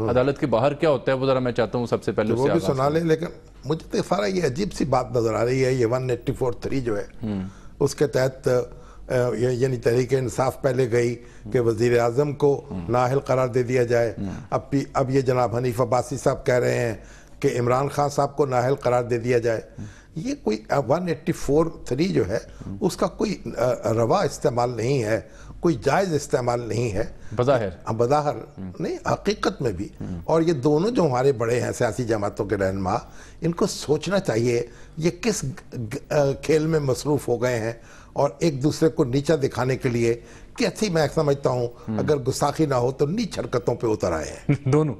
عدالت کے باہر کیا ہوتا ہے وہ ذرا میں چاہتا ہوں سب سے پہلے وہ بھی سنا لیں. لیکن مجھے تو سارا یہ عجیب سی بات نظر آ رہی ہے. یہ 184(3) جو ہے اس کے تحت یعنی تحریک انصاف پہلے گئی کہ وزیر اعظم کو نااہل قرار دے دیا جائے. اب یہ جناب حنیف عباسی صاحب کہہ رہے ہیں کہ عمران خان صاحب کو نااہل قرار دے دیا جائے. یہ کوئی 184(3) جو ہے اس کا کوئی روا استعمال نہیں ہے, کوئی جائز استعمال نہیں ہے بظاہر نہیں, حقیقت میں بھی. اور یہ دونوں جو ہمارے بڑے ہیں سیاسی جماعتوں کے رہنما, ان کو سوچنا چاہیے یہ کس کھیل میں مصروف ہو گئے ہیں, اور ایک دوسرے کو نیچا دکھانے کے لیے کیسی, میں سمجھتا ہوں اگر گستاخی نہ ہو تو نیچ حرکتوں پہ اتر آئے ہیں دونوں.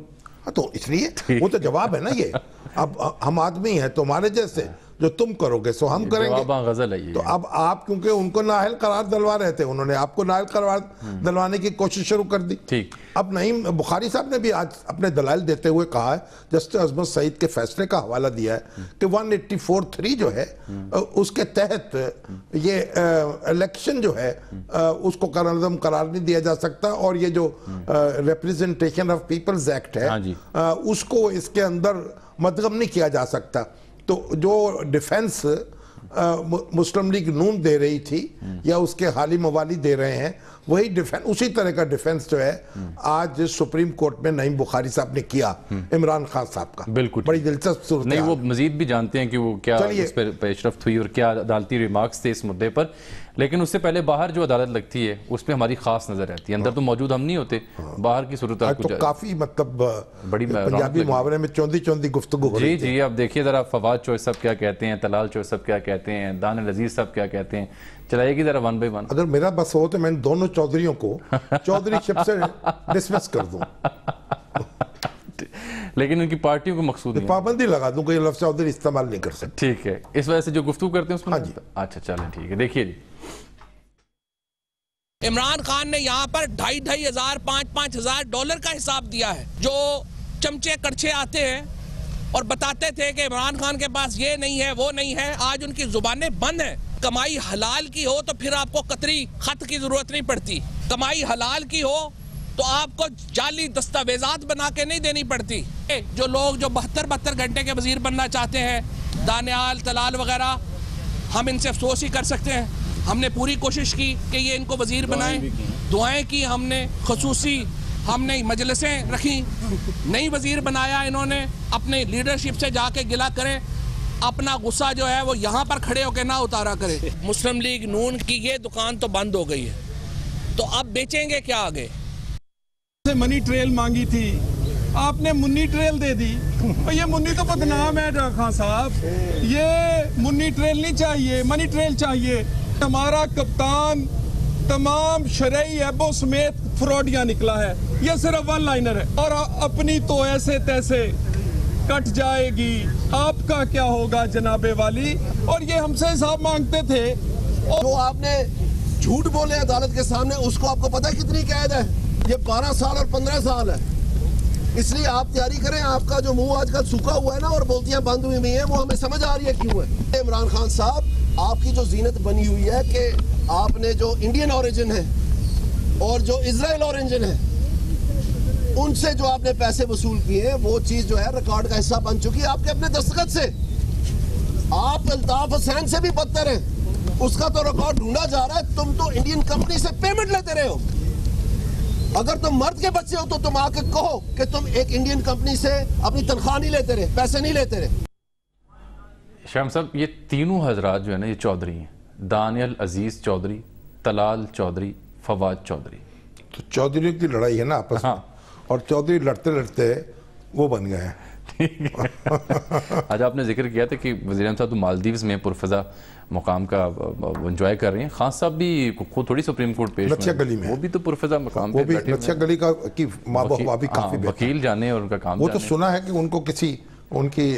تو اس لیے وہ تو جواب ہے نا. یہ اب ہم آدمی ہیں تمہارے جیسے, جو تم کرو گے سو ہم کریں گے. غزل ہے یہ. تو اب آپ کیونکہ ان کو نااہل قرار دلوا رہے تھے, انہوں نے آپ کو نااہل قرار دلوانے کی کوشش شروع کر دی. ٹھیک. اب نعیم بخاری صاحب نے بھی آج اپنے دلائل دیتے ہوئے کہا ہے, جسٹس عصمت سعید کے فیصلے کا حوالہ دیا ہے کہ 184(3) جو ہے اس کے تحت یہ الیکشن جو ہے اس کو قرار نہیں دیا جا سکتا, اور یہ جو ریپریزنٹیشن آف پیپلز ایکٹ ہے اس کو اس کے اندر مدغم نہیں کیا جا سکتا. تو جو ڈیفنس مسلم لیگ نون دے رہی تھی یا اس کے حالی موالی دے رہے ہیں, وہی ڈیفنس, اسی طرح کا ڈیفنس جو ہے آج سپریم کورٹ میں نعیم بخاری صاحب نے کیا عمران خان صاحب کا. بالکل بڑی دلچسپ صورت ہے. نہیں, وہ مزید بھی جانتے ہیں کہ وہ کیا اس پر پیش رفت ہوئی اور کیا عدالتی ریمارکس تھے اس مدعے پر. لیکن اس سے پہلے باہر جو عدالت لگتی ہے اس پہ ہماری خاص نظر رہتی ہے. اندر تو موجود ہم نہیں ہوتے, باہر کی صورتحال تو کافی مطلب بڑی پنجابی محاورے میں چوندی چوندی گفتگو ہو رہی ہے. جی اب دیکھیے ذرا فواد چوہے صاحب کیا کہتے ہیں, طلال چوہے صاحب کیا کہتے ہیں, دانیال عزیز صاحب کیا کہتے ہیں. چلائیے گی ذرا 1 by 1. اگر میرا بس ہو تو میں ان دونوں چودھریوں کو چودھری شپ سے ڈسمس کر دوں, لیکن ان کی پارٹیوں کو مقصود نہیں, پابندی لگا دوں کہ یہ لفظ چودھری استعمال نہیں کر سکتے. ٹھیک ہے, اس وجہ سے جو گفتگو کرتے ہیں اس میں. اچھا چلیں ٹھیک ہے. دیکھیے جی, عمران خان نے یہاں پر 2,500 $5,000 کا حساب دیا ہے. جو چمچے کڑچے آتے ہیں اور بتاتے تھے کہ عمران خان کے پاس یہ نہیں ہے وہ نہیں ہے, آج ان کی زبانیں بند ہیں. کمائی حلال کی ہو تو پھر آپ کو قطری خط کی ضرورت نہیں پڑتی. کمائی حلال کی ہو تو آپ کو جعلی دستاویزات بنا کے نہیں دینی پڑتی. جو لوگ جو 72 گھنٹے کے وزیر بننا چاہتے ہیں, دانیال, طلال وغیرہ, ہم ان سے افسوس ہی کر سکتے ہیں. ہم نے پوری کوشش کی کہ یہ ان کو وزیر بنائیں, دعائیں کی ہم نے, خصوصی ہم نے مجلسیں رکھی, نہیں وزیر بنایا انہوں نے. اپنے لیڈرشپ سے جا کے گلہ کریں, اپنا غصہ جو ہے وہ یہاں پر کھڑے ہو کے نہ اتارا کرے. مسلم لیگ نون کی یہ دکان تو بند ہو گئی ہے, تو اب بیچیں گے کیا آگے؟ منی ٹریل مانگی تھی, آپ نے منی ٹریل دے دی. یہ منی تو بدنام ہے خان صاحب, یہ منی ٹریل نہیں چاہیے, منی ٹریل چاہیے. ہمارا کپتان تمام شرعی ایبوں سمیت فراڈیاں نکلا ہے, یہ صرف 1 لائنر ہے, اور اپنی تو ایسے تیسے کٹ جائے گی. آپ کا کیا ہوگا جناب والی؟ اور یہ ہم سے حساب مانگتے تھے. جو آپ نے جھوٹ بولے عدالت کے سامنے, اس کو آپ کو پتہ ہے کتنی قید ہے؟ یہ 12 سال اور 15 سال ہے. اس لیے آپ تیاری کریں. آپ کا جو منہ آج کل سوکھا ہوا ہے نا اور بولتیاں بند ہوئی ہیں, وہ ہمیں سمجھ آ رہی ہے کیوں ہے. عمران خان صاحب, آپ کی جو زینت بنی ہوئی ہے کہ آپ نے جو انڈین اوریجن ہے اور جو اسرائیل اوریجن ہے ان سے جو آپ نے پیسے وصول کیے ہیں, وہ چیز جو ہے ریکارڈ کا حصہ بن چکی ہے آپ کے اپنے دستخط سے. آپ الطاف حسین سے بھی بدتر ہیں, اس کا تو ریکارڈ ڈھونڈا جا رہا ہے. تم تو انڈین کمپنی سے پیمنٹ لیتے رہے ہو. اگر تم مرد کے بچے ہو تو تم آ کے کہو کہ تم ایک انڈین کمپنی سے اپنی تنخواہ نہیں لیتے رہے, پیسے نہیں لیتے رہے. شام صاحب, یہ تینوں حضرات جو ہیں نا یہ چودھری ہیں, دانیال عزیز چودھری, طلال چودھری, فواد چودھری. تو چودھریوں کی لڑائی ہے نا آپس میں, اور چودھری لڑتے لڑتے وہ بن گئے ہیں. آج آپ نے ذکر کیا تھا کہ وزیر اعظم صاحب تو مالدیوز میں پرفضا مقام کا انجوائے کر رہے ہیں. خان صاحب بھی خود تھوڑی سپریم کورٹ پیش لچھیا گلی میں, وہ بھی تو پرفضا مقام پہ بیٹھے ہیں. وہ بھی لچھیا گلی کی ماں بہوا بھی کافی وکیل جانے اور ان کا کام. وہ تو سنا ہے کہ ان کو کسی ان کی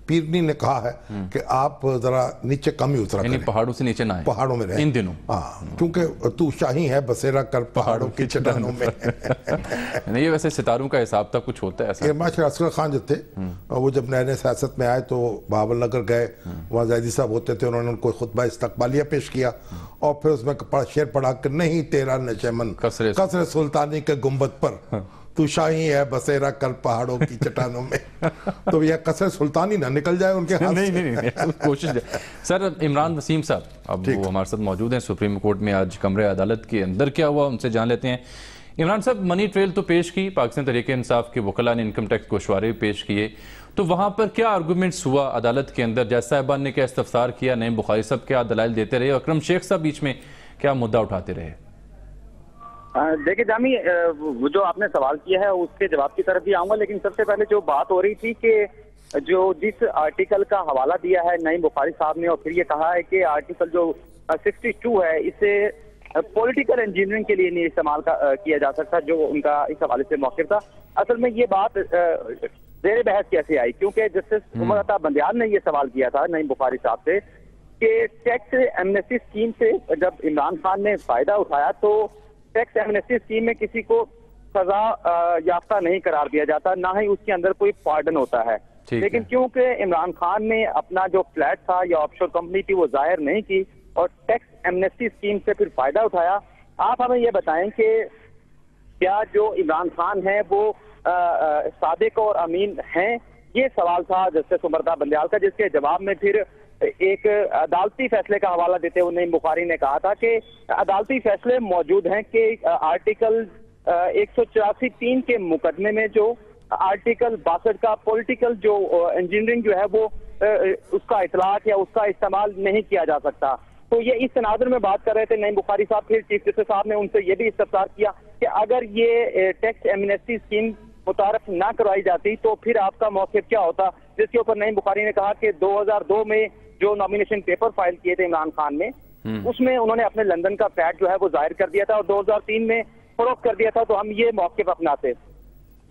پیرنی نے کہا ہے کہ آپ ذرا نیچے کم ہی اترا کریں, پہاڑوں سے نیچے نہ آئیں, پہاڑوں میں رہیں ان دنوں. کیونکہ تو شاہی ہے بسیرا کر پہاڑوں کی چٹانوں میں. نہیں, ویسے ستاروں کا حساب تھا کچھ ہوتا ہے ایسا. ماشاء اصغر خان جو تھے وہ جب نئے نئے سیاست میں آئے تو بہاول نگر گئے, وہاں زیدی صاحب ہوتے تھے, انہوں نے ان کو خطبہ استقبالیہ پیش کیا اور پھر اس میں شعر پڑھا کہ نہیں تیرا نشے من قصر سلطانی کے گنبد پر تو شاہی ہے بسیرا کل پہاڑوں کی چٹانوں میں. تو یہ قصر سلطانی نہ نکل جائے ان کے ہاتھ سے. نہیں کوشش. سر عمران وسیم صاحب اب وہ ہمارے ساتھ موجود ہیں سپریم کورٹ میں. آج کمرے عدالت کے اندر کیا ہوا ان سے جان لیتے ہیں. عمران صاحب منی ٹریل تو پیش کی, پاکستان تحریک انصاف کے وکلاء نے انکم ٹیکس گوشوارے پیش کیے, تو وہاں پر کیا آرگومنٹس ہوا عدالت کے اندر؟ جج صاحبان نے کیا استفسار کیا, نعیم بخاری صاحب کیا دلائل دیتے رہے, اکرم شیخ صاحب بیچ میں کیا مدعا اٹھاتے رہے؟ دیکھیں جامی, جو آپ نے سوال کیا ہے اس کے جواب کی طرف بھی آؤں گا, لیکن سب سے پہلے جو بات ہو رہی تھی کہ جو جس آرٹیکل کا حوالہ دیا ہے نعیم بخاری صاحب نے اور پھر یہ کہا ہے کہ آرٹیکل جو 62 ہے اسے پولیٹیکل انجینئرنگ کے لیے نہیں استعمال کیا جا سکتا, جو ان کا اس حوالے سے موقف تھا. اصل میں یہ بات زیر بحث کیسے آئی, کیونکہ جسٹس عمر عطا بندیال نے یہ سوال کیا تھا نعیم بخاری صاحب سے کہ ٹیکس ایمنیسٹی اسکیم سے جب عمران خان نے فائدہ اٹھایا تو ٹیکس ایمنیسٹی اسکیم میں کسی کو سزا یافتہ نہیں قرار دیا جاتا, نہ ہی اس کے اندر کوئی پارڈن ہوتا ہے. لیکن کیونکہ عمران خان نے اپنا جو فلیٹ تھا یا آف شور کمپنی تھی وہ ظاہر نہیں کی اور ٹیکس ایمنیسٹی اسکیم سے پھر فائدہ اٹھایا, آپ ہمیں یہ بتائیں کہ کیا جو عمران خان ہے وہ صادق اور امین ہیں؟ یہ سوال تھا جسٹس عمر عطا بندیال کا, جس کے جواب میں پھر ایک عدالتی فیصلے کا حوالہ دیتے ہوئے نعیم بخاری نے کہا تھا کہ عدالتی فیصلے موجود ہیں کہ آرٹیکل 184(3) کے مقدمے میں جو آرٹیکل 62 کا پولیٹیکل جو انجینئرنگ جو ہے وہ اس کا اطلاق یا اس کا استعمال نہیں کیا جا سکتا. تو یہ اس تناظر میں بات کر رہے تھے نعیم بخاری صاحب. پھر چیف جسٹس صاحب نے ان سے یہ بھی استفسار کیا کہ اگر یہ ٹیکس ایمنیسٹی اسکیم متعارف نہ کروائی جاتی تو پھر آپ کا موقف کیا ہوتا, جس کے اوپر نعیم بخاری نے کہا کہ 2002 میں جو نامینیشن پیپر فائل کیے تھے عمران خان نے اس میں انہوں نے اپنے لندن کا فلیٹ جو ہے وہ ظاہر کر دیا تھا اور 2003 میں فروخت کر دیا تھا, تو ہم یہ موقف اپناتے.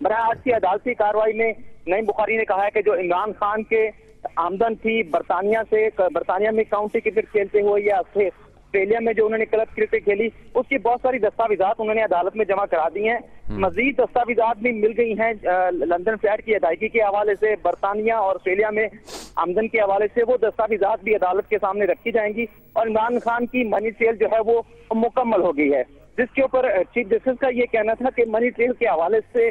براہ آج کی عدالتی کارروائی میں نعیم بخاری نے کہا ہے کہ جو عمران خان کے آمدن تھی برطانیہ میں کاؤنٹی کرکٹ کھیلتے ہوئے یا آسٹریلیا میں جو انہوں نے کلب کرکٹ کھیلی, اس کی بہت ساری دستاویزات انہوں نے عدالت میں جمع کرا دی ہیں. مزید دستاویزات بھی مل گئی ہیں لندن فلیٹ کی ادائیگی کے حوالے سے, برطانیہ اور آسٹریلیا میں آمدن کے حوالے سے. وہ دستاویزات بھی عدالت کے سامنے رکھی جائیں گی اور عمران خان کی منی ٹریل جو ہے وہ مکمل ہو گئی ہے, جس کے اوپر چیف جسٹس کا یہ کہنا تھا کہ منی ٹریل کے حوالے سے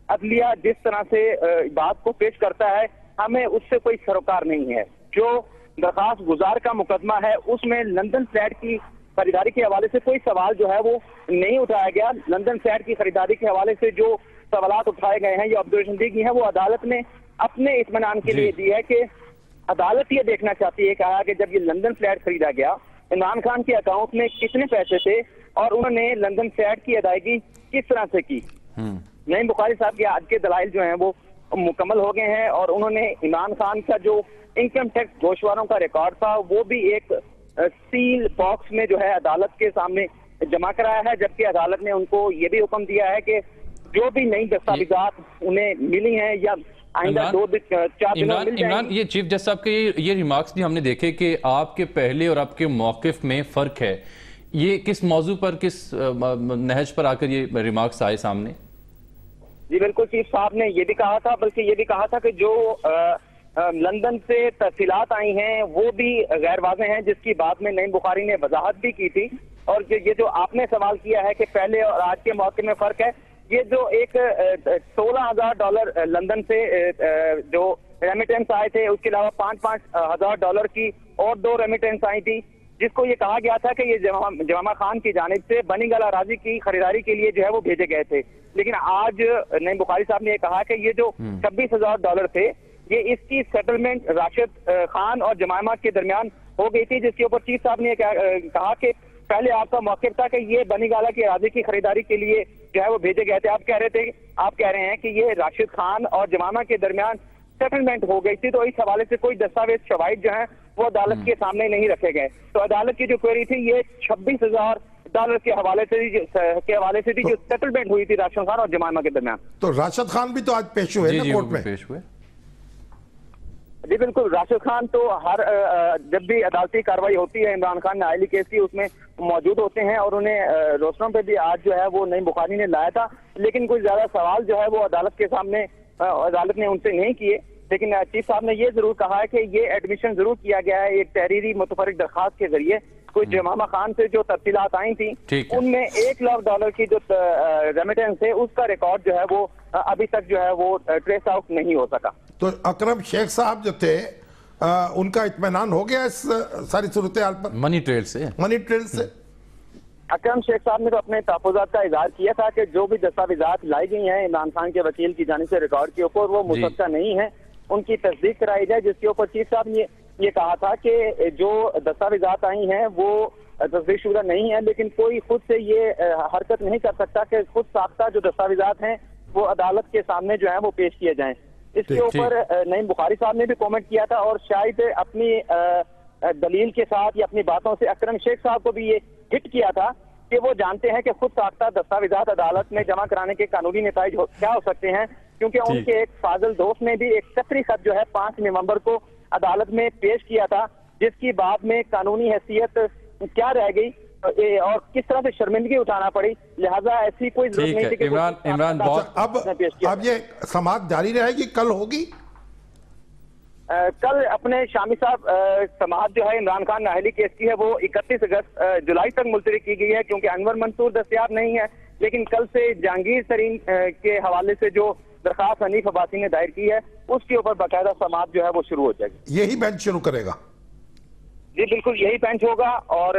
عدلیہ جس طرح سے بات کو پیش کرتا ہے ہمیں اس سے کوئی سروکار نہیں ہے. جو درخواست گزار کا مقدمہ ہے اس میں لندن فلیٹ کی خریداری کے حوالے سے کوئی سوال جو ہے وہ نہیں اٹھایا گیا. لندن فلیٹ کی خریداری کے حوالے سے جو سوالات اٹھائے گئے ہیں یا آبزرویشن دی گئی ہیں وہ عدالت نے اپنے اطمینان کے لیے دی ہے کہ عدالت یہ دیکھنا چاہتی ہے کہا کہ جب یہ لندن فلیٹ خریدا گیا عمران خان کے اکاؤنٹ میں کتنے پیسے تھے اور انہوں نے لندن فلیٹ کی ادائیگی کس طرح سے کی. نعیم بخاری صاحب کے آج کے دلائل جو ہیں وہ مکمل ہو گئے ہیں اور انہوں نے عمران خان کا جو انکم ٹیکس گوشواروں کا ریکارڈ تھا وہ بھی ایک سیل باکس میں جو ہے عدالت کے سامنے جمع کرایا ہے, جبکہ عدالت نے ان کو یہ بھی حکم دیا ہے کہ جو بھی نئی دستاویزات انہیں ملی ہیں یا آئندہ 2-4 دنوں مل جائیں. عمران, یہ چیف جسٹس صاحب کے یہ ریمارکس بھی ہم نے دیکھے کہ آپ کے پہلے اور آپ کے موقف میں فرق ہے. یہ کس موضوع پر, کس نہج پر آ کر یہ ریمارکس آئے سامنے؟ جی بالکل, چیف صاحب نے یہ بھی کہا تھا, بلکہ یہ بھی کہا تھا کہ جو لندن سے تفصیلات آئی ہیں وہ بھی غیر واضح ہیں, جس کی بات میں نعیم بخاری نے وضاحت بھی کی تھی. اور یہ جو آپ نے سوال کیا ہے کہ پہلے اور آج کے موقع میں فرق ہے, یہ جو ایک $16,000 لندن سے جو ریمیٹنس آئے تھے, اس کے علاوہ $5,000 کی اور 2 ریمیٹنس آئی تھی, جس کو یہ کہا گیا تھا کہ یہ جمامہ خان کی جانب سے بنی گل اراضی کی خریداری کے لیے جو ہے وہ بھیجے گئے تھے. لیکن آج نعیم بخاری صاحب نے یہ کہا کہ یہ جو $26,000 تھے یہ اس کی سیٹلمنٹ راشد خان اور جمائمہ کے درمیان ہو گئی تھی, جس کے اوپر چیف صاحب نے کہا کہ پہلے آپ کا موقف تھا کہ یہ بنی گالا کی اراضی کی خریداری کے لیے جو ہے وہ بھیجے گئے تھے. آپ کہہ رہے ہیں کہ یہ راشد خان اور جمائمہ کے درمیان سیٹلمنٹ ہو گئی تھی, تو اس حوالے سے کوئی دستاویز شواہد جو ہیں وہ عدالت کے سامنے نہیں رکھے گئے. تو عدالت کی جو کوئری تھی یہ $26,000 کے حوالے سے تھی جو سیٹلمنٹ ہوئی تھی راشد خان اور جمائمہ کے درمیان. تو راشد خان بھی تو آج پیش ہوئے نا کورٹ میں؟ پیش ہوئے جی بالکل, راشد خان تو ہر جب بھی عدالتی کاروائی ہوتی ہے عمران خان نااہلی کیس کی اس میں موجود ہوتے ہیں اور انہیں روشنوں پہ بھی آج جو ہے وہ نعیم بخاری نے لایا تھا, لیکن کوئی زیادہ سوال جو ہے وہ عدالت کے سامنے عدالت نے ان سے نہیں کیے. لیکن چیف صاحب نے یہ ضرور کہا ہے کہ یہ ایڈمیشن ضرور کیا گیا ہے ایک تحریری متفرق درخواست کے ذریعے کوئی جمامہ خان سے جو تفصیلات آئی تھیں ان میں $1 لاکھ کی جو ریمیٹنس ہے اس کا ریکارڈ جو ہے وہ ابھی تک جو ہے وہ ٹریس آؤٹ نہیں ہو سکا. تو اکرم شیخ صاحب جو تھے ان کا اطمینان ہو گیا اس ساری صورتحال پر منی ٹریل سے؟ اکرم شیخ صاحب نے تو اپنے تحفظات کا اظہار کیا تھا کہ جو بھی دستاویزات لائی گئی ہیں عمران خان کے وکیل کی جانب سے ریکارڈ کے اوپر وہ مصدقہ نہیں ہے، ان کی تصدیق کرائی جائے، جس کے اوپر چیف صاحب نے یہ کہا تھا کہ جو دستاویزات آئی ہیں وہ تصدیق شدہ نہیں ہے، لیکن کوئی خود سے یہ حرکت نہیں کر سکتا کہ خود ساختہ جو دستاویزات ہیں وہ عدالت کے سامنے جو ہیں وہ پیش کیے جائیں. اس کے اوپر نعیم بخاری صاحب نے بھی کومنٹ کیا تھا اور شاید اپنی دلیل کے ساتھ یا اپنی باتوں سے اکرم شیخ صاحب کو بھی یہ ہٹ کیا تھا کہ وہ جانتے ہیں کہ خود ساختہ دستاویزات عدالت میں جمع کرانے کے قانونی نتائج کیا ہو سکتے ہیں، کیونکہ ان کے ایک فاضل دوست نے بھی ایک سطری خط جو ہے 5 نومبر کو عدالت میں پیش کیا تھا، جس کی بعد میں قانونی حیثیت کیا رہ گئی اور کس طرح سے شرمندگی اٹھانا پڑی، لہٰذا ایسی کوئی ضرورت نہیں تھی کہ عمران اب یہ سماعت جاری رہے گی، کل ہوگی؟ کل اپنے شامی صاحب سماعت جو ہے عمران خان نااہلی کیس کی ہے وہ 31 جولائی تک ملتوی کی گئی ہے، کیونکہ انور منصور دستیاب نہیں ہے، لیکن کل سے جہانگیر ترین کے حوالے سے جو درخواست حنیف عباسی نے دائر کی ہے اس کے اوپر باقاعدہ سماعت جو ہے وہ شروع ہو جائے گی. یہی بینچ شروع کرے گا؟ جی بالکل یہی بینچ ہوگا، اور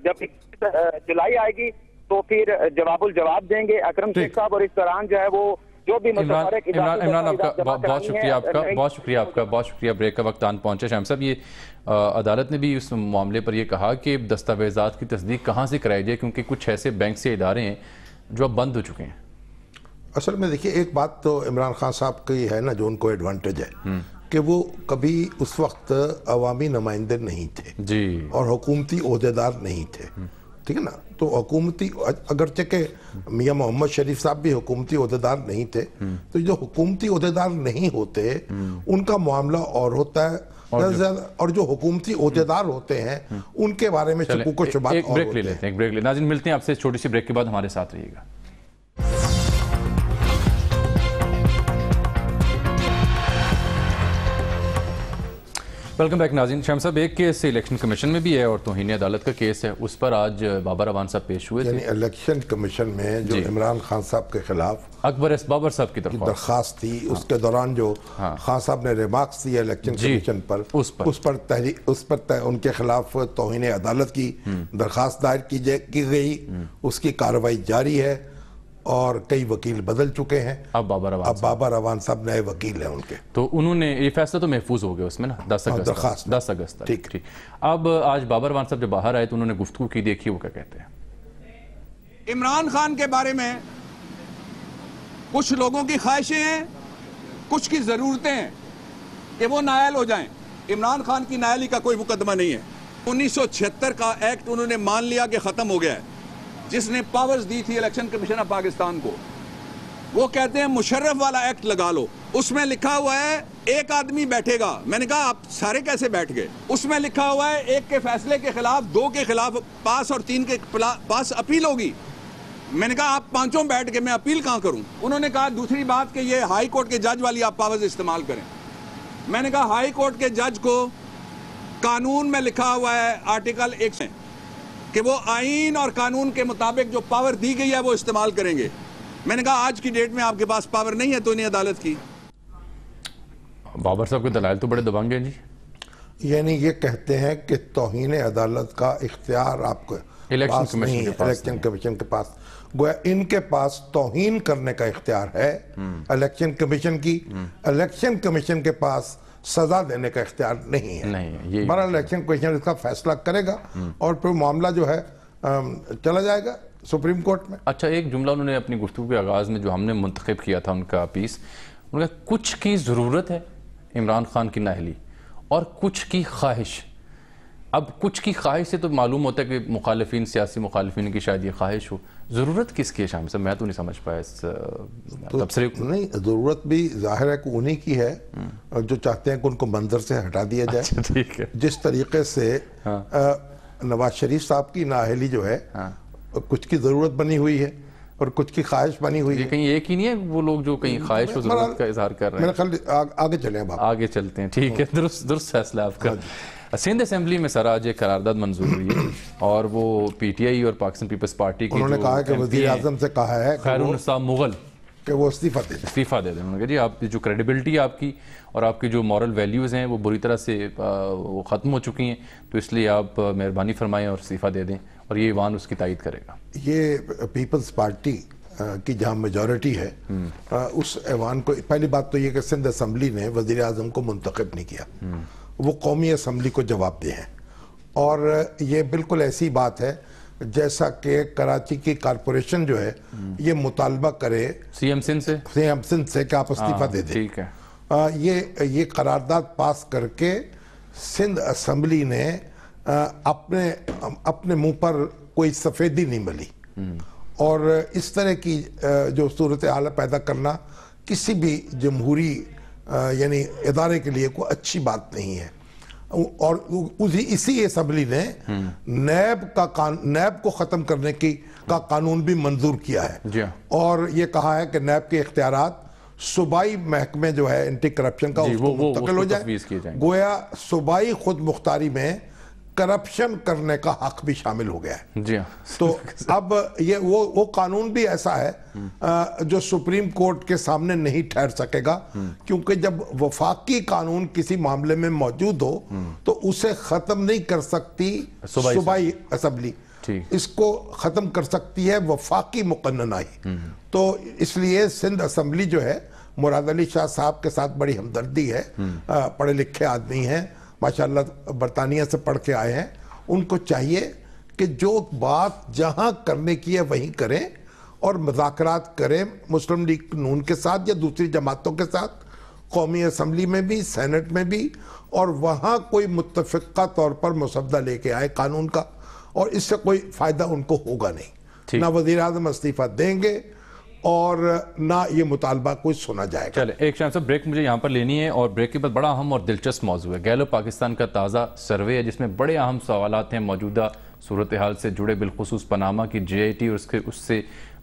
جب 31 جولائی آئے گی تو پھر جواب الجواب دیں گے اکرم شیخ صاحب، اور اس دوران جو ہے وہ جو بھی عمران آپ کا بہت شکریہ، بہت شکریہ. بریک کا وقت آن پہنچا. شاہم صاحب، یہ عدالت نے بھی اس معاملے پر یہ کہا کہ دستاویزات کی تصدیق کہاں سے کرائی جائے، کیونکہ کچھ ایسے بینک سے ادارے ہیں جو اب بند ہو چکے ہیں. اصل میں دیکھیے ایک بات تو عمران خان صاحب کی ہے نا جو ان کو ایڈوانٹیج ہے کہ وہ کبھی اس وقت عوامی نمائندے نہیں تھے جی اور حکومتی عہدیدار نہیں تھے، ٹھیک ہے نا. تو حکومتی اگرچہ کہ میاں محمد شریف صاحب بھی حکومتی عہدیدار نہیں تھے، تو جو حکومتی عہدیدار نہیں ہوتے ان کا معاملہ اور ہوتا ہے، اور جو حکومتی عہدیدار ہوتے ہیں ان کے بارے میں شکوک و شبہات اور ہوتے ہیں. ایک بریک لے لیتے ہیں. ناظرین ملتے ہیں آپ سے چھوٹی سی بریک کے بعد، ہمارے ساتھ رہیے گا. ویلکم بیک ناظرین. شاہم صاحب، ایک کیس الیکشن کمیشن میں بھی ہے اور توہین عدالت کا کیس ہے، اس پر آج بابر اعوان صاحب پیش ہوئے تھے. یعنی الیکشن کمیشن میں جو عمران خان صاحب کے خلاف اکبر ایس بابر صاحب کی درخواست تھی، اس کے دوران جو خان صاحب نے ریمارکس دیے الیکشن کمیشن پر، اس پر ان کے خلاف توہین عدالت کی درخواست دائر کی گئی، اس کی کارروائی جاری ہے اور کئی وکیل بدل چکے ہیں. اب بابر اعوان صاحب نئے وکیل ہیں ان کے. تو انہوں نے یہ فیصلہ تو محفوظ ہو گیا اس میں نا 10 اگست. ٹھیک. اب آج بابر اعوان صاحب جب باہر آئے تو انہوں نے گفتگو کی، دیکھیے وہ کیا کہتے ہیں. عمران خان کے بارے میں کچھ لوگوں کی خواہشیں ہیں، کچھ کی ضرورتیں ہیں کہ وہ نائل ہو جائیں. عمران خان کی نائلی کا کوئی مقدمہ نہیں ہے. 1976 کا ایکٹ انہوں نے مان لیا کہ ختم ہو گیا ہے، جس نے پاورز دی تھی الیکشن کمیشن آف پاکستان کو. وہ کہتے ہیں مشرف والا ایکٹ لگا لو، اس میں لکھا ہوا ہے ایک آدمی بیٹھے گا. میں نے کہا آپ سارے کیسے بیٹھ گئے؟ اس میں لکھا ہوا ہے ایک کے فیصلے کے خلاف 2 کے خلاف پاس اور 3 کے پاس اپیل ہوگی. میں نے کہا آپ 5 بیٹھ کے میں اپیل کہاں کروں؟ انہوں نے کہا دوسری بات کہ یہ ہائی کورٹ کے جج والی آپ پاورز استعمال کریں. میں نے کہا ہائی کورٹ کے جج کو قانون میں لکھا ہوا ہے آرٹیکل 1 کہ وہ آئین اور قانون کے مطابق جو پاور دی گئی ہے وہ استعمال کریں گے. میں نے کہا آج کی ڈیٹ میں آپ کے پاس پاور نہیں ہے تو انہیں عدالت کی. بابر صاحب کے دلائل تو بڑے دبنگ ہیں جی. یعنی یہ کہتے ہیں کہ توہین عدالت کا اختیار آپ کو الیکشن کمیشن کے پاس، گویا ان کے پاس توہین کرنے کا اختیار ہے الیکشن کمیشن کی. الیکشن کمیشن کے پاس سزا دینے کا اختیار نہیں ہے. بہرحال الیکشن کمیشن اس کا فیصلہ کرے گا اور پھر معاملہ جو ہے چلا جائے گا سپریم کورٹ میں. اچھا، ایک جملہ انہوں نے اپنی گفتگو کے آغاز میں جو ہم نے منتخب کیا تھا ان کا پیس، انہوں نے کہا کچھ کی ضرورت ہے عمران خان کی نااہلی اور کچھ کی خواہش. اب کچھ کی خواہش سے تو معلوم ہوتا ہے کہ مخالفین، سیاسی مخالفین کی شاید یہ خواہش ہو. ضرورت کس کی ہے شاہم صاحب؟ میں تو نہیں سمجھ پایا اس تبصرے کو. نہیں، ضرورت بھی ظاہر ہے کہ انہی کی ہے جو چاہتے ہیں کہ ان کو منظر سے ہٹا دیا جائے. ٹھیک ہے. جس طریقے سے نواز شریف صاحب کی نااہلی جو ہے کچھ کی ضرورت بنی ہوئی ہے اور کچھ کی خواہش بنی ہوئی ہے. کہیں ایک ہی نہیں ہے وہ لوگ جو کہیں خواہش و ضرورت کا اظہار کر رہے ہیں. میرا خیال آگے چلیں اب، آگے چلتے ہیں. ٹھیک ہے، درست فیصلہ آپ کا. سندھ اسمبلی میں سر آج ایک قرارداد منظور ہوئی ہے اور وہ پی ٹی آئی اور پاکستان پیپلز پارٹی کی انہوں نے کہا ہے کہ وزیر اعظم سے کہا ہے خیرالنصاب مغل کہ وہ استعفیٰ دے دیں. استعفیٰ دے دیں. انہوں نے کہا جی آپ جو کریڈیبلٹی آپ کی اور آپ کی جو مورل ویلیوز ہیں وہ بری طرح سے وہ ختم ہو چکی ہیں, تو اس لیے آپ مہربانی فرمائیں اور استعفیٰ دے دیں, اور یہ ایوان اس کی تائید کرے گا. یہ پیپلز پارٹی کی جہاں میجورٹی ہے اس ایوان کو, پہلی بات تو یہ کہ سندھ اسمبلی نے وزیر اعظم کو منتخب نہیں کیا, وہ قومی اسمبلی کو جواب دے ہیں, اور یہ بالکل ایسی بات ہے جیسا کہ کراچی کی کارپوریشن جو ہے یہ مطالبہ کرے سی ایم سندھ سے کہ آپ استعفیٰ دے دیں. ٹھیک ہے, یہ قرارداد پاس کر کے سندھ اسمبلی نے اپنے منہ پر کوئی سفیدی نہیں ملی, اور اس طرح کی جو صورتحال پیدا کرنا کسی بھی جمہوری یعنی ادارے کے لیے کوئی اچھی بات نہیں ہے. اور اسی اسمبلی نے نیب کو ختم کرنے کا قانون بھی منظور کیا ہے, اور یہ کہا ہے کہ نیب کے اختیارات صوبائی محکمے جو ہے اینٹی کرپشن کا اس کو منتقل ہو جائے, گویا صوبائی خود مختاری میں کرپشن کرنے کا حق بھی شامل ہو گیا ہے. تو اب یہ وہ قانون بھی ایسا ہے جو سپریم کورٹ کے سامنے نہیں ٹھہر سکے گا, کیونکہ جب وفاقی قانون کسی معاملے میں موجود ہو تو اسے ختم نہیں کر سکتی صوبائی اسمبلی, اس کو ختم کر سکتی ہے وفاقی مقننائی. تو اس لیے سندھ اسمبلی جو ہے, مراد علی شاہ صاحب کے ساتھ بڑی ہمدردی ہے, پڑھے لکھے آدمی ہیں ماشاءاللہ, برطانیہ سے پڑھ کے آئے ہیں, ان کو چاہیے کہ جو بات جہاں کرنے کی ہے وہیں کریں اور مذاکرات کریں مسلم لیگ نون کے ساتھ یا دوسری جماعتوں کے ساتھ, قومی اسمبلی میں بھی سینٹ میں بھی, اور وہاں کوئی متفقہ طور پر مسودہ لے کے آئے قانون کا, اور اس سے کوئی فائدہ ان کو ہوگا نہیں. نہ وزیر اعظم استعفیٰ دیں گے اور نہ یہ مطالبہ کوئی سنا جائے گا. چلے ایک شام صاحب بریک مجھے یہاں پر لینی ہے, اور بریک کے بعد بڑا اہم اور دلچسپ موضوع ہے. گیلو پاکستان کا تازہ سروے ہے جس میں بڑے اہم سوالات ہیں موجودہ صورتحال سے جڑے, بالخصوص پناما کی جے آئی ٹی اور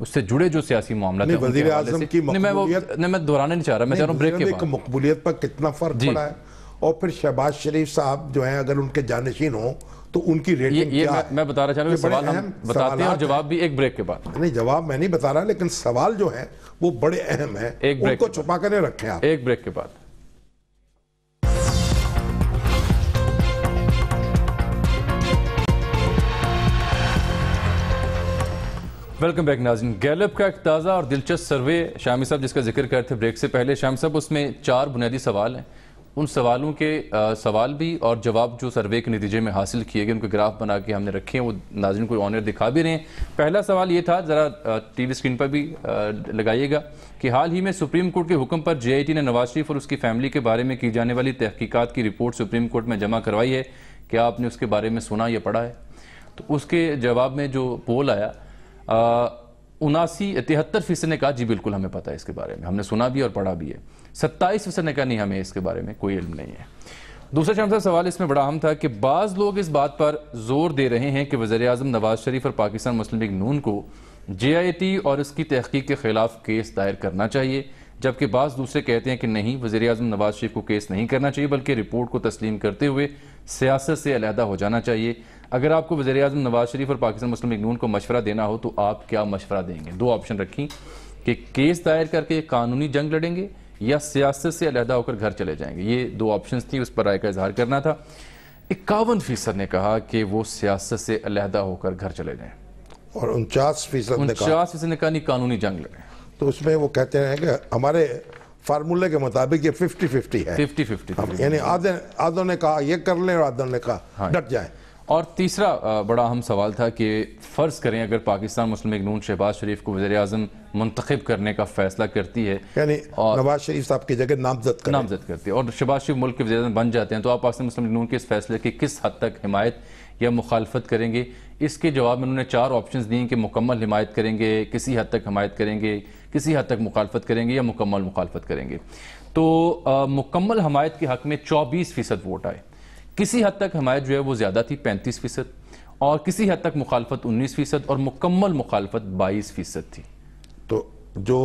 اس سے جڑے جو سیاسی معاملات ہیں. وزیر اعظم کی مقبولیت میں دہرانا نہیں چاہ رہا, میں چاہ رہا ہوں بریک کے بعد مقبولیت پر کتنا فرق پڑا ہے, اور پھر شہباز شریف صاحب جو ہیں اگر ان کے جانشین ہوں تو ان کی ریٹنگ کیا ہے. میں بتا رہا چاہوں کہ سوال ہم بتاتے ہیں اور جواب بھی ایک بریک کے بعد. نہیں, جواب میں نہیں بتا رہا, لیکن سوال جو ہے وہ بڑے اہم ہیں, ان کو چھپا کر رکھیں آپ. ایک بریک کے بعد. ویلکم بیک ناظرین. گیلپ کا ایک تازہ اور دلچسپ سروے شامی صاحب جس کا ذکر کرتے بریک سے پہلے. شامی صاحب اس میں 4 بنیادی سوال ہیں, ان سوالوں کے سوال بھی اور جواب جو سروے کے نتیجے میں حاصل کیے گئے ان کے گراف بنا کے ہم نے رکھے ہیں, وہ ناظرین کو آنر دکھا بھی رہے ہیں. پہلا سوال یہ تھا, ذرا ٹی وی اسکرین پر بھی لگائیے گا, کہ حال ہی میں سپریم کورٹ کے حکم پر جے آئی ٹی نے نواز شریف اور اس کی فیملی کے بارے میں کی جانے والی تحقیقات کی رپورٹ سپریم کورٹ میں جمع کروائی ہے, کیا آپ نے اس کے بارے میں سنا یا پڑھا ہے؟ تو اس کے جواب میں جو پول آیا 73% نے کہا جی بالکل ہمیں پتہ ہے اس کے بارے میں, ہم نے سنا بھی اور پڑھا بھی ہے. 27% نے کہا نہیں ہمیں اس کے بارے میں کوئی علم نہیں ہے. دوسرا شام صاحب سوال اس میں بڑا اہم تھا کہ بعض لوگ اس بات پر زور دے رہے ہیں کہ وزیر اعظم نواز شریف اور پاکستان مسلم لیگ نون کو جے آئی ٹی اور اس کی تحقیق کے خلاف کیس دائر کرنا چاہیے, جبکہ بعض دوسرے کہتے ہیں کہ نہیں, وزیر اعظم نواز شریف کو کیس نہیں کرنا چاہیے بلکہ رپورٹ کو تسلیم کرتے ہوئے سیاست سے علیحدہ ہو جانا چاہیے. اگر آپ کو وزیر اعظم نواز شریف اور پاکستان مسلم لیگ نون کو مشورہ دینا ہو تو آپ کیا مشورہ دیں گے؟ 2 آپشن رکھیں کہ کیس دائر کر کے قانونی جنگ لڑیں گے یا سیاست سے علیحدہ ہو کر گھر چلے جائیں گے. یہ 2 آپشنز تھی, اس پر رائے کا اظہار کرنا تھا. 51% نے کہا کہ وہ سیاست سے علیحدہ ہو کر گھر چلے جائیں, اور 49% نے کہا نہیں قانونی جنگ لڑیں. تو اس میں وہ کہتے ہیں کہ ہمارے فارمولے کے مطابق یہ 50-50 ہے, 50-50 یعنی آدھوں نے کہا یہ کر لیں اور آدھوں نے کہا ڈٹ جائیں. اور تیسرا بڑا اہم سوال تھا کہ فرض کریں اگر پاکستان مسلم لیگ نون شہباز شریف کو وزیر اعظم منتخب کرنے کا فیصلہ کرتی ہے, یعنی نواز شریف صاحب کی جگہ نامزد کرتی ہے, اور شہباز شریف ملک کے وزیر اعظم بن جاتے ہیں, تو آپ پاکستان مسلم لیگ نون کے اس فیصلے کی کس حد تک حمایت یا مخالفت کریں گے؟ اس کے جواب میں انہوں نے 4 آپشنز دی کہ مکمل حمایت کریں گے, کسی حد تک حمایت کریں گے, کسی حد تک مخالفت کریں گے یا مکمل مخالفت کریں گے. تو مکمل حمایت کے حق میں 24% ووٹ آئے, کسی حد تک حمایت جو ہے وہ زیادہ تھی 35%, اور کسی حد تک مخالفت 19% اور مکمل مخالفت 22% تھی. تو جو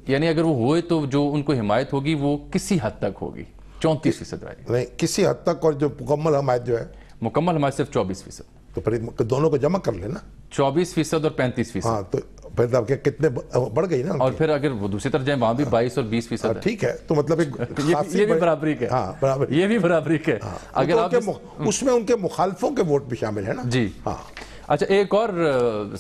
یعنی اگر وہ ہوئے تو جو ان کو حمایت ہوگی وہ کسی حد تک ہوگی. 34% رائے نہیں کسی حد تک, اور جو مکمل حمایت جو ہے مکمل حمایت صرف 24%. تو پھر دونوں کو جمع کر لینا 24% اور 35%. ہاں تو پھر کتنے بڑھ گئی نا. اور پھر اگر وہ دوسری طرف جائیں وہاں بھی 22 اور 20% ہے. ٹھیک ہے, تو مطلب یہ بھی برابری کے, ہاں برابری, یہ بھی برابری کے. اگر آپ اس میں ان کے مخالفوں کے ووٹ بھی شامل ہیں نا. جی ہاں. اچھا, ایک اور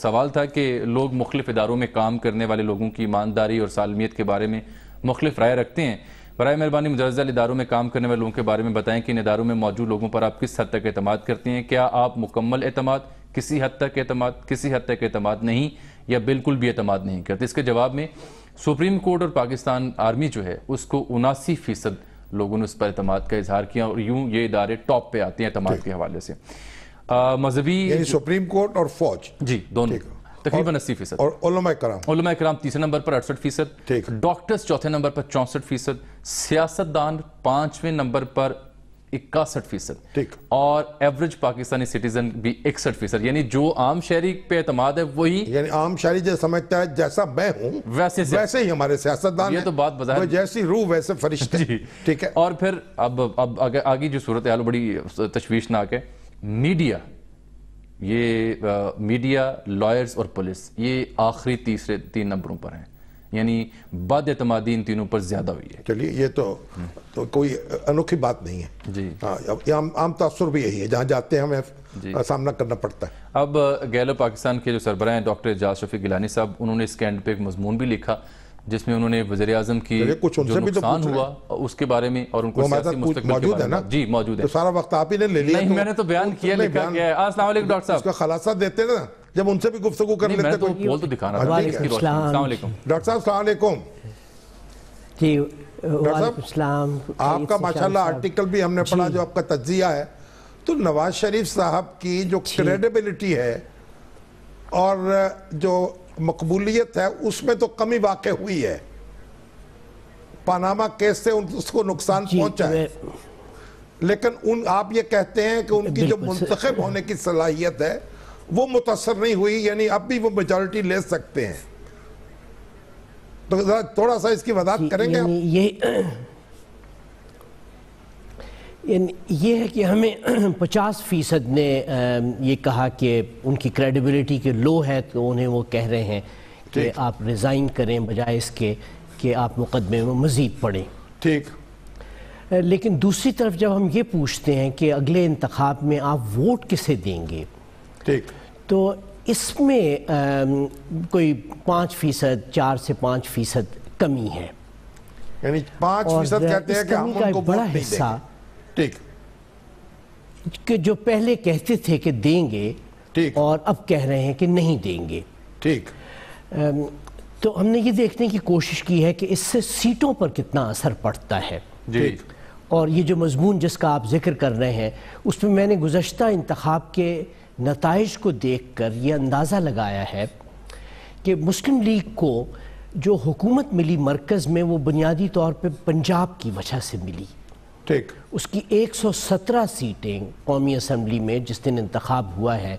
سوال تھا کہ لوگ مختلف اداروں میں کام کرنے والے لوگوں کی ایمانداری اور سالمیت کے بارے میں مختلف رائے رکھتے ہیں. برائے مہربانی متزلزل اداروں میں کام کرنے والے لوگوں کے بارے میں بتائیں کہ ان اداروں میں موجود لوگوں پر آپ کس حد تک اعتماد کرتے ہیں. کیا آپ مکمل اعتماد, کسی حد تک اعتماد, کسی حد تک اعتماد نہیں, یا بالکل بھی اعتماد نہیں کرتے؟ اس کے جواب میں سپریم کورٹ اور پاکستان آرمی جو ہے اس کو 79% لوگوں نے اس پر اعتماد کا اظہار کیا, اور یوں یہ ادارے ٹاپ پہ آتے ہیں اعتماد کے حوالے سے. مذہبی یعنی سپریم کورٹ اور فوج, جی دونوں تقریباً 80%. اور علماء کرام تیسرے نمبر پر 68%, ڈاکٹرز چوتھے نمبر پر 64%, سیاستدان 5ویں نمبر پر 61%, اور ایوریج پاکستانی سٹیزن بھی 61%. یعنی جو عام شہری پہ اعتماد ہے وہی, یعنی عام شہری جو سمجھتا ہے جیسا میں ہوں ویسے ہی ہمارے سیاستدان ہیں, یہ تو بات بظاہر جیسی روح ویسے فرشتے. ٹھیک ہے. اور پھر اب آگے جو صورتحال بڑی تشویشناک ہے. میڈیا, یہ میڈیا, لائرز اور پولیس, یہ آخری تیسرے 3 نمبروں پر ہیں. یعنی بد اعتمادی ان تینوں پر زیادہ ہوئی ہے. چلیے یہ تو کوئی انوکھی بات نہیں ہے. جی عام تاثر بھی یہی ہے, جہاں جاتے ہیں ہمیں سامنا کرنا پڑتا ہے. اب گیلو پاکستان کے جو سربراہ ہیں ڈاکٹر اعجاز شفیق گیلانی صاحب, انہوں نے اس کے اینڈ پہ ایک مضمون بھی لکھا جس میں انہوں نے وزیر اعظم کی جو نقصان ہوا اس کے بارے میں اور ان کو سیاسی مستقبل کے بارے میں. جی موجود ہے. تو سارا وقت آپ ہی نے لے لیا. نہیں, میں نے تو بیان کیا, لکھا گیا ہے. السلام علیکم ڈاکٹر صاحب. اس کا خلاصہ دیتے نا, جب ان سے بھی گفتگو کر لیتے. میں تو بول تو دکھانا تھا. السلام علیکم ڈاکٹر صاحب. السلام علیکم. جی وعلیکم السلام. آپ کا ماشاءاللہ آرٹیکل بھی ہم نے پڑھا جو آپ کا تجزیہ ہے, تو نواز شریف صاحب کی جو کریڈیبلٹی ہے اور جو مقبولیت ہے اس میں تو کمی واقع ہوئی ہے. پاناما کیس سے اس کو نقصان پہنچا ہے, لیکن آپ یہ کہتے ہیں کہ ان کی جو منتخب ہونے کی صلاحیت ہے وہ متاثر نہیں ہوئی, یعنی اب بھی وہ میجورٹی لے سکتے ہیں. تو تھوڑا سا اس کی وضاحت کریں گے. یہ ہے کہ ہمیں 50% نے یہ کہا کہ ان کی کریڈیبلٹی کے لو ہے, تو انہیں وہ کہہ رہے ہیں کہ آپ ریزائن کریں بجائے اس کے کہ آپ مقدمے میں مزید پڑھیں. ٹھیک. لیکن دوسری طرف جب ہم یہ پوچھتے ہیں کہ اگلے انتخاب میں آپ ووٹ کسے دیں گے, ٹھیک, تو اس میں کوئی 5%, 4 سے 5% کمی ہے. یعنی 5% کہتے ہیں کہ ہم ان کو بڑا حصہ, ٹھیک, کہ جو پہلے کہتے تھے کہ دیں گے اور اب کہہ رہے ہیں کہ نہیں دیں گے. ٹھیک. تو ہم نے یہ دیکھنے کی کوشش کی ہے کہ اس سے سیٹوں پر کتنا اثر پڑتا ہے. جی. اور یہ جو مضمون جس کا آپ ذکر کر رہے ہیں اس میں میں نے گزشتہ انتخاب کے نتائج کو دیکھ کر یہ اندازہ لگایا ہے کہ مسلم لیگ کو جو حکومت ملی مرکز میں وہ بنیادی طور پہ پنجاب کی وجہ سے ملی. ٹھیک. اس کی 117 سیٹیں قومی اسمبلی میں جس دن انتخاب ہوا ہے,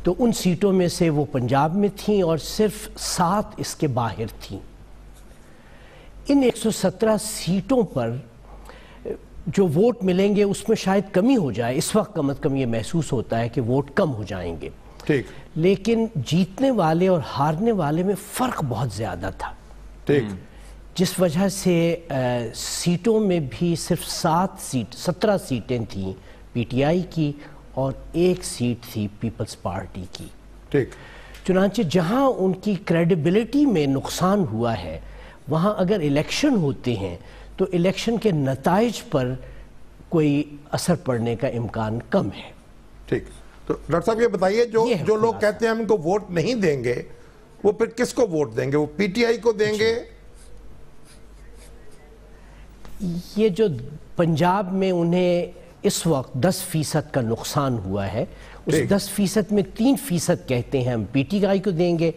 تو ان سیٹوں میں سے وہ پنجاب میں تھیں اور صرف 7 اس کے باہر تھیں. ان 117 سیٹوں پر جو ووٹ ملیں گے اس میں شاید کمی ہو جائے, اس وقت کم از کم یہ محسوس ہوتا ہے کہ ووٹ کم ہو جائیں گے. ٹھیک. لیکن جیتنے والے اور ہارنے والے میں فرق بہت زیادہ تھا. ٹھیک. جس وجہ سے سیٹوں میں بھی صرف 17 سیٹیں تھیں پی ٹی آئی کی اور 1 سیٹ تھی پیپلز پارٹی کی. ٹھیک. چنانچہ جہاں ان کی کریڈیبلٹی میں نقصان ہوا ہے وہاں اگر الیکشن ہوتے ہیں تو الیکشن کے نتائج پر کوئی اثر پڑنے کا امکان کم ہے. ٹھیک. تو ڈاکٹر صاحب یہ بتائیے جو لوگ کہتے ہیں ہم ان کو ووٹ نہیں دیں گے وہ پھر کس کو ووٹ دیں گے؟ وہ پی ٹی آئی کو دیں گے؟ یہ جو پنجاب میں انہیں اس وقت 10% کا نقصان ہوا ہے, اس 10% میں 3% کہتے ہیں ہم پی ٹی آئی کو دیں گے,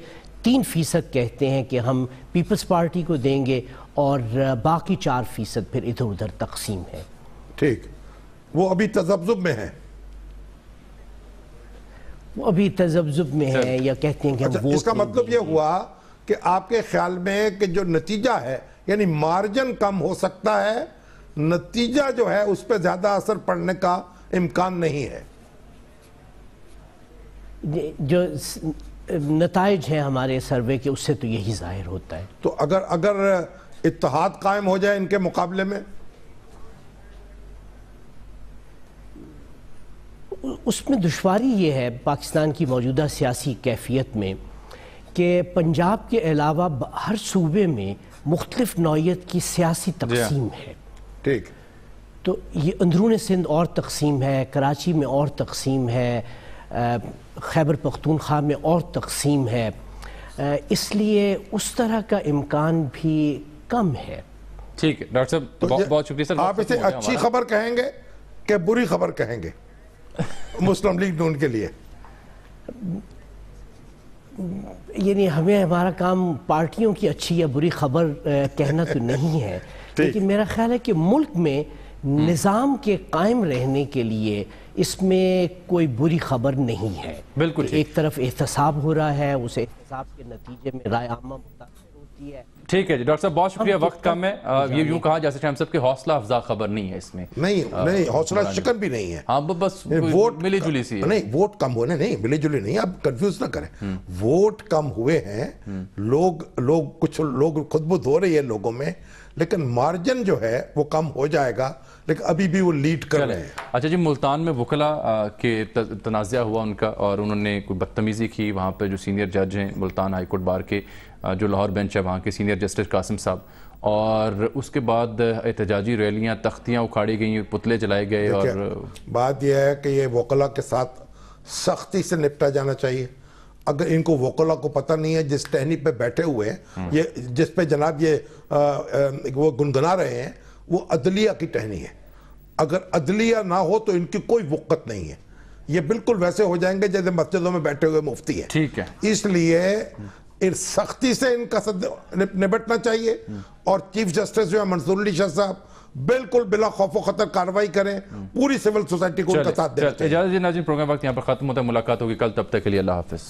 3% کہتے ہیں کہ ہم پیپلز پارٹی کو دیں گے, اور باقی 4% پھر ادھر ادھر تقسیم ہے. ٹھیک. وہ ابھی تذبذب میں ہے. وہ ابھی تذبذب میں ہے یا کہتے ہیں کہ ہم ووٹ. اس کا مطلب یہ ہوا کہ آپ کے خیال میں کہ جو نتیجہ ہے یعنی مارجن کم ہو سکتا ہے نتیجہ جو ہے اس پہ زیادہ اثر پڑنے کا امکان نہیں ہے. جو نتائج ہیں ہمارے سروے کے اس سے تو یہی ظاہر ہوتا ہے. تو اگر اتحاد قائم ہو جائے ان کے مقابلے میں, اس میں دشواری یہ ہے پاکستان کی موجودہ سیاسی کیفیت میں کہ پنجاب کے علاوہ ہر صوبے میں مختلف نوعیت کی سیاسی تقسیم ہے. ٹھیک. تو یہ اندرون سندھ اور تقسیم ہے, کراچی میں اور تقسیم ہے, خیبر پختونخوا میں اور تقسیم ہے, اس لیے اس طرح کا امکان بھی کم ہے. ٹھیک ہے ڈاکٹر صاحب, بہت شکریہ سر. آپ اسے اچھی خبر کہیں گے کہ بری خبر کہیں گے مسلم لیگ نون کے لیے؟ یعنی ہمارا کام پارٹیوں کی اچھی یا بری خبر کہنا تو نہیں ہے, لیکن میرا خیال ہے کہ ملک میں نظام کے قائم رہنے کے لیے اس میں کوئی بری خبر نہیں ہے. بالکل ایک طرف احتساب ہو رہا ہے, اس احتساب کے نتیجے میں رائے عامہ متاثر ہوتی ہے. ٹھیک ہے جی ڈاکٹر صاحب, بہت شکریہ. وقت کم ہے, یہ یوں کہا جا سکتا ہے ہم سب کے حوصلہ افزا خبر نہیں ہے اس میں. نہیں حوصلہ شکن بھی نہیں ہے. ہاں بس ملی جلی سی ہے. نہیں ووٹ کم ہونے, نہیں ملی جلی نہیں, آپ کنفیوز نہ کریں. ووٹ کم ہوئے ہیں, کچھ لوگ خود بخود ہو رہی ہے لوگوں میں, لیکن مارجن جو ہے وہ کم ہو جائے گا, لیکن ابھی بھی وہ لیڈ کر رہے ہیں. اچھا جی, ملتان میں وکلا کے تنازعہ ہوا ان کا, اور انہوں نے کوئی بدتمیزی کی. وہاں پہ جو سینئر جج ہیں ملتان ہائی کورٹ بار کے, جو لاہور بینچ ہے وہاں کے سینئر جسٹس قاسم صاحب, اور اس کے بعد احتجاجی ریلیاں, تختیاں اکھاڑی گئیں, پتلے جلائے گئے. اور بات یہ ہے کہ یہ وکلا کے ساتھ سختی سے نپٹا جانا چاہیے. اگر ان کو وکلا کو پتہ نہیں ہے جس ٹہنی پہ بیٹھے ہوئے ہیں, یہ جس پہ جناب یہ وہ گنگنا رہے ہیں, وہ عدلیہ کی ٹہنی ہے. اگر عدلیہ نہ ہو تو ان کی کوئی وقت نہیں ہے. یہ بالکل ویسے ہو جائیں گے جیسے مسجدوں میں بیٹھے ہوئے مفتی ہیں. ٹھیک ہے, اس لیے سختی سے ان کا نبٹنا چاہیے. اور چیف جسٹس جو ہے منصور علی شاہ صاحب بالکل بلا خوف و خطر کارروائی کریں, پوری سول سوسائٹی کو ان کا ساتھ دینا چاہیے. اجازت ناظرین, پروگرام وقت یہاں پر ختم ہوتا ہے. ملاقات ہوگی کل, تب تک کے لیے اللہ حافظ.